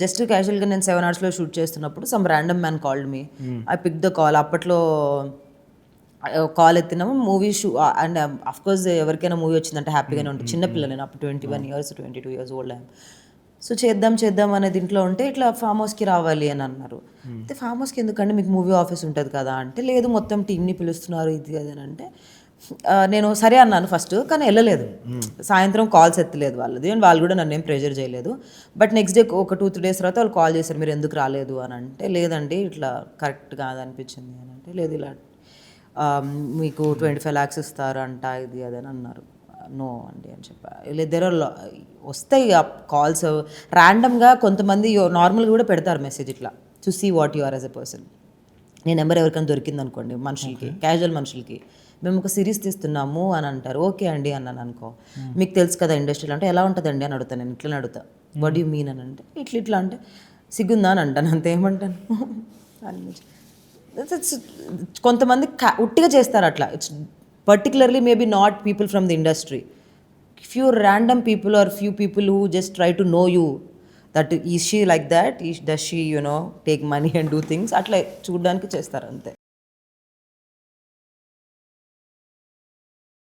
Just క్యాజువల్గా నేను 7 అవర్స్లో షూట్ చేస్తున్నప్పుడు some random man called me. I pick the call. అప్పట్లో కాల్ ఎత్తినాము మూవీ అండ్ అఫ్ కోర్స్ ఎవరికైనా మూవీ వచ్చిందంటే హ్యాపీగానే ఉంటుంది. చిన్నపిల్ల నేను అప్పుడు 21 ఇయర్స్ 22 ఇయర్స్ ఓల్డ్ అయ్యాను. సో చేద్దాం అనేది ఇంట్లో ఉంటే ఇట్లా ఫామ్ హౌస్కి రావాలి అని అన్నారు. అయితే ఫామ్ హౌస్కి ఎందుకంటే మీకు మూవీ ఆఫీస్ ఉంటుంది కదా అంటే, లేదు మొత్తం టీంని పిలుస్తున్నారు ఇది అది అని అంటే నేను సరే అన్నాను ఫస్ట్, కానీ వెళ్ళలేదు. సాయంత్రం కాల్స్ ఎత్తలేదు వాళ్ళది, అండ్ వాళ్ళు కూడా నన్ను ఏం ప్రెజర్ చేయలేదు. బట్ నెక్స్ట్ డే ఒక 2-3 డేస్ తర్వాత వాళ్ళు కాల్ చేశారు, మీరు ఎందుకు రాలేదు అని అంటే, లేదండి ఇట్లా కరెక్ట్ కాదనిపించింది అని అంటే, లేదు ఇలా మీకు 25 lakhs ఇస్తారు అంట ఇది అది అని అన్నారు. నో అండి అని చెప్పారు. లేదు వస్తాయి కాల్స్ ర్యాండమ్గా, కొంతమంది నార్మల్గా కూడా పెడతారు మెసేజ్ ఇట్లా to see what you are as a person. నేను నెంబర్ ఎవరికైనా దొరికింది అనుకోండి మనుషులకి, క్యాజువల్ మనుషులకి, మేము ఒక సిరీస్ తీస్తున్నాము అని అంటారు. ఓకే అండి అన్నాను అనుకో, మీకు తెలుసు కదా ఇండస్ట్రీలో అంటే, ఎలా ఉంటుందండి అని అడుగుతాను. నేను ఇట్లా అడుగుతా, వాట్ యూ మీన్ అని అంటే, ఇట్లా అంటే సిగ్గుందా అని అంటాను, అంతే. ఏమంటాను కొంతమంది ఉట్టిగా చేస్తారు అట్లా. It's particularly maybe not people from the industry. Few random people or few people who just try to know you, that is she like that, does she take money and do things, అట్లా చూడడానికి చేస్తారు అంతే.